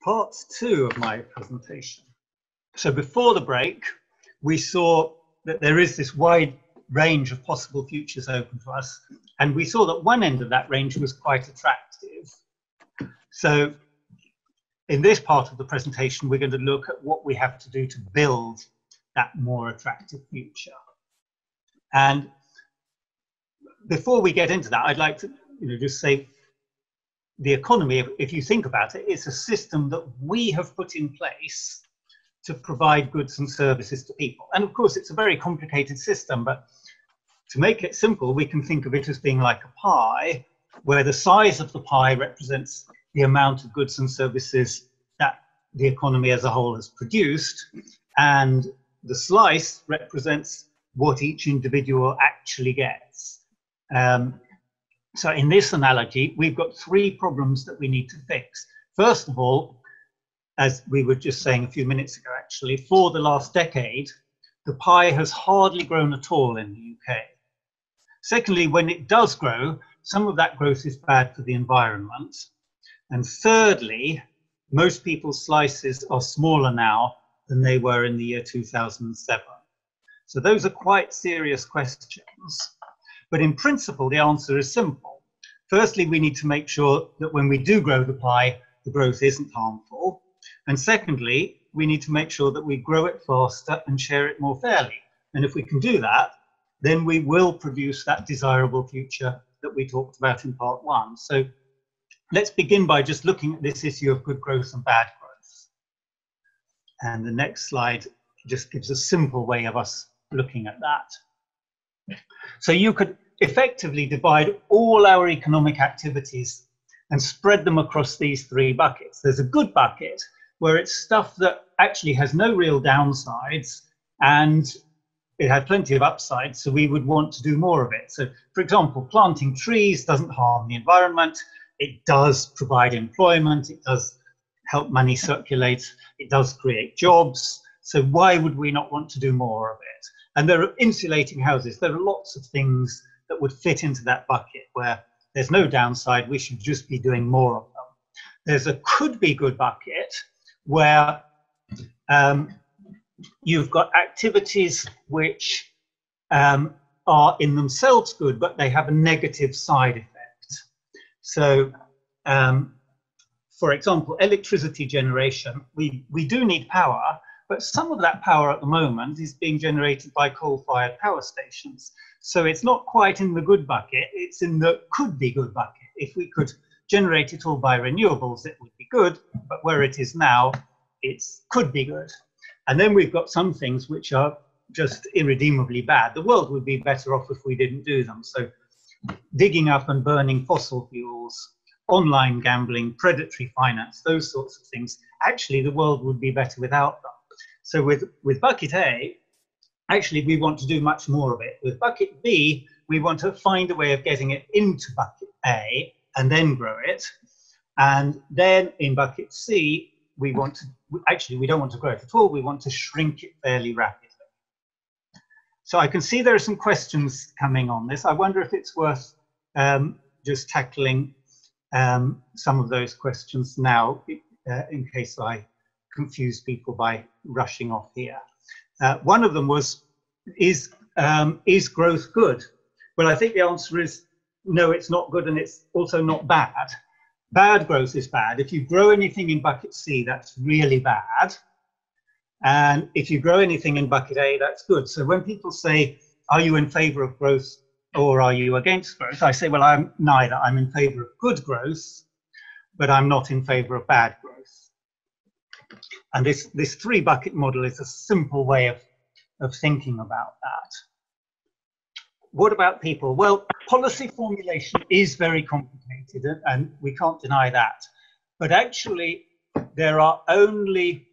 part 2 of my presentation. So before the break, we saw that there is this wide range of possible futures open to us, and we saw that one end of that range was quite attractive. So in this part of the presentation, we're going to look at what we have to do to build that more attractive future. And before we get into that, I'd like to just say the economy, if you think about it, is a system that we have put in place to provide goods and services to people. And of course, it's a very complicated system, but to make it simple, we can think of it as being like a pie, where the size of the pie represents the amount of goods and services that the economy as a whole has produced, and the slice represents what each individual actually gets. So in this analogy, we've got 3 problems that we need to fix. First of all, as we were just saying a few minutes ago, actually, for the last decade, the pie has hardly grown at all in the UK. Secondly, when it does grow, some of that growth is bad for the environment. And thirdly, most people's slices are smaller now than they were in the year 2007. So those are quite serious questions. But in principle, the answer is simple. Firstly, we need to make sure that when we do grow the pie, the growth isn't harmful. And secondly, we need to make sure that we grow it faster and share it more fairly. And if we can do that, then we will produce that desirable future that we talked about in part 1. So let's begin by just looking at this issue of good growth and bad growth. And the next slide just gives a simple way of us looking at that. So you could effectively divide all our economic activities and spread them across these 3 buckets. There's a good bucket where it's stuff that actually has no real downsides and it had plenty of upsides, so we would want to do more of it. So, for example, planting trees doesn't harm the environment. It does provide employment. It does help money circulate. It does create jobs. So why would we not want to do more of it? And there are insulating houses. There are lots of things that would fit into that bucket where there's no downside. We should just be doing more of them. There's a could be good bucket where you've got activities which are in themselves good, but they have a negative side effect. So, for example, electricity generation, we do need power, but some of that power at the moment is being generated by coal-fired power stations. So it's not quite in the good bucket, it's in the could be good bucket. If we could generate it all by renewables, it would be good, but where it is now, it could be good. And then we've got some things which are just irredeemably bad. The world would be better off if we didn't do them. So digging up and burning fossil fuels, online gambling, predatory finance, those sorts of things, actually the world would be better without them. So with bucket A, actually we want to do much more of it. With bucket B, we want to find a way of getting it into bucket A and then grow it. And then in bucket C, we want to, actually we don't want to grow it at all, we want to shrink it fairly rapidly. So I can see there are some questions coming on this. I wonder if it's worth just tackling some of those questions now in case I confuse people by rushing off here. One of them was, is growth good? Well, I think the answer is no, it's not good, and it's also not bad. Bad growth is bad. If you grow anything in bucket C, that's really bad. And if you grow anything in bucket A, that's good. So when people say, are you in favor of growth or are you against growth? I say, well, I'm neither. I'm in favor of good growth, but I'm not in favor of bad growth. And this 3-bucket model is a simple way of thinking about that. What about people? Well, policy formulation is very complicated, and we can't deny that. But actually, there are only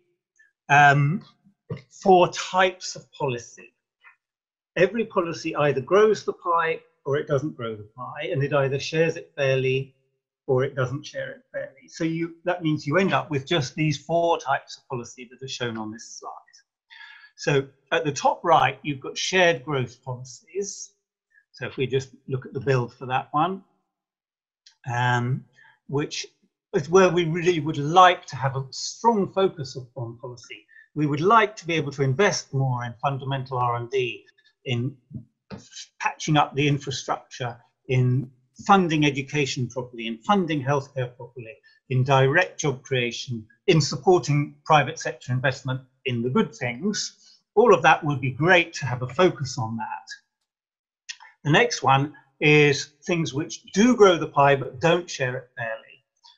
4 types of policy. Every policy either grows the pie or it doesn't grow the pie, and it either shares it fairly or it doesn't share it fairly. So that means you end up with just these 4 types of policy that are shown on this slide. So at the top right, you've got shared growth policies. So if we just look at the build for that one, which is where we really would like to have a strong focus on policy. We would like to be able to invest more in fundamental R&D, in patching up the infrastructure, in funding education properly, in funding healthcare properly, in direct job creation, in supporting private sector investment in the good things. All of that would be great to have a focus on that. The next one is things which do grow the pie but don't share it fairly.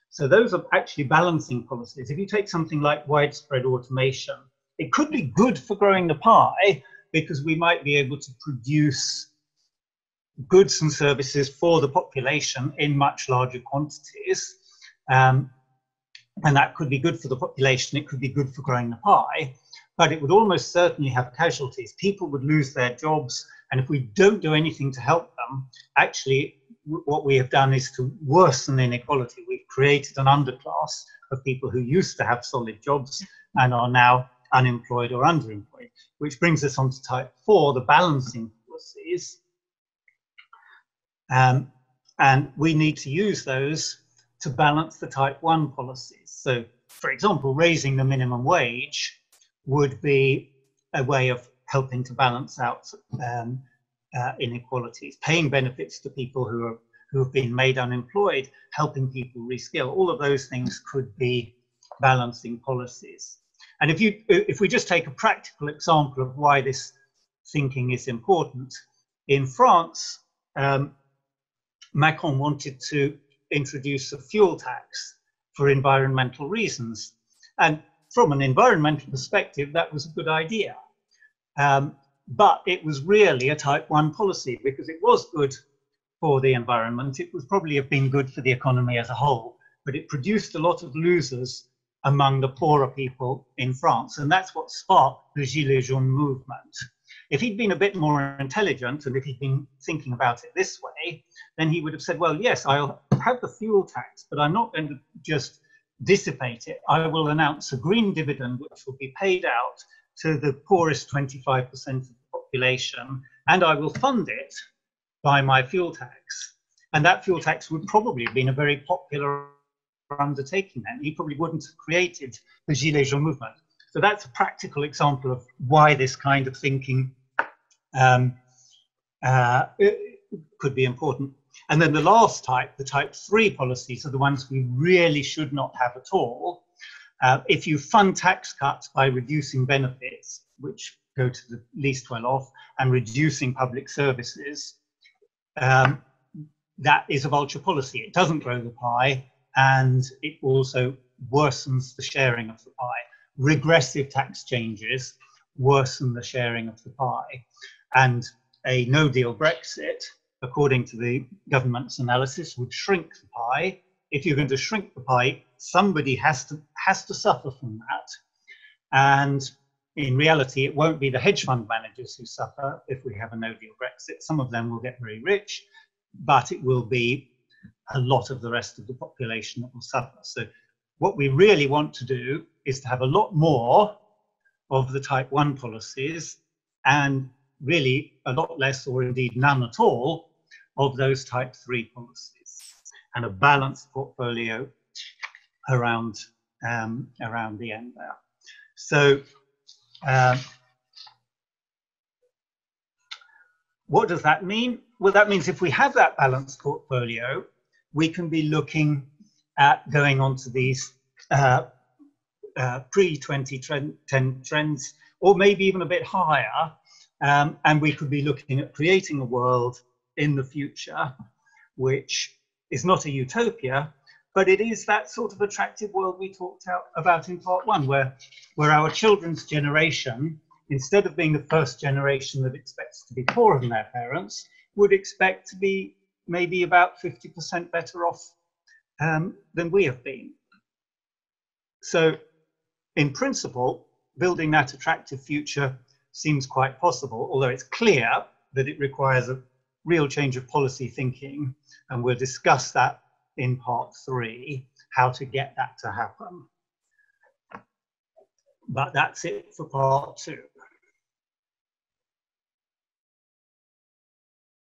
So those are actually balancing policies. If you take something like widespread automation, it could be good for growing the pie because we might be able to produce goods and services for the population in much larger quantities. And that could be good for the population, it could be good for growing the pie, but it would almost certainly have casualties. People would lose their jobs, and if we don't do anything to help them, actually what we have done is to worsen inequality. We've created an underclass of people who used to have solid jobs and are now unemployed or underemployed, which brings us on to type 4, the balancing policies. And we need to use those to balance the type 1 policies. So, for example, raising the minimum wage would be a way of helping to balance out inequalities, paying benefits to people who have been made unemployed, helping people reskill. All of those things could be balancing policies. And if we just take a practical example of why this thinking is important, in France, Macron wanted to introduce a fuel tax for environmental reasons. And from an environmental perspective, that was a good idea. But it was really a type 1 policy because it was good for the environment. It would probably have been good for the economy as a whole, but it produced a lot of losers among the poorer people in France. And that's what sparked the Gilets jaunes movement. If he'd been a bit more intelligent and if he'd been thinking about it this way, then he would have said, well, yes, I'll have the fuel tax, but I'm not going to just dissipate it. I will announce a green dividend which will be paid out to the poorest 25% of the population, and I will fund it by my fuel tax. And that fuel tax would probably have been a very popular undertaking then. He probably wouldn't have created the Gilets jaunes movement. So that's a practical example of why this kind of thinking could be important. And then the last type, the type 3 policies, are the ones we really should not have at all. If you fund tax cuts by reducing benefits, which go to the least well off, and reducing public services, that is a vulture policy. It doesn't grow the pie, and it also worsens the sharing of the pie. Regressive tax changes worsen the sharing of the pie. And a no-deal Brexit, according to the government's analysis, would shrink the pie. If you're going to shrink the pie, somebody has to suffer from that. And in reality, it won't be the hedge fund managers who suffer if we have a no-deal Brexit. Some of them will get very rich, but it will be a lot of the rest of the population that will suffer. So what we really want to do is to have a lot more of the type 1 policies and really a lot less, or indeed none at all, of those type 3 policies, and a balanced portfolio around the end there. So what does that mean? Well, that means if we have that balanced portfolio, we can be looking at going on to these pre-2010 trends, or maybe even a bit higher, and we could be looking at creating a world in the future which is not a utopia, but it is that sort of attractive world we talked about in part 1, where our children's generation, instead of being the first generation that expects to be poorer than their parents, would expect to be maybe about 50% better off than we have been. So in principle, building that attractive future seems quite possible, although it's clear that it requires a real change of policy thinking, and we'll discuss that in part 3, how to get that to happen. But that's it for part 2.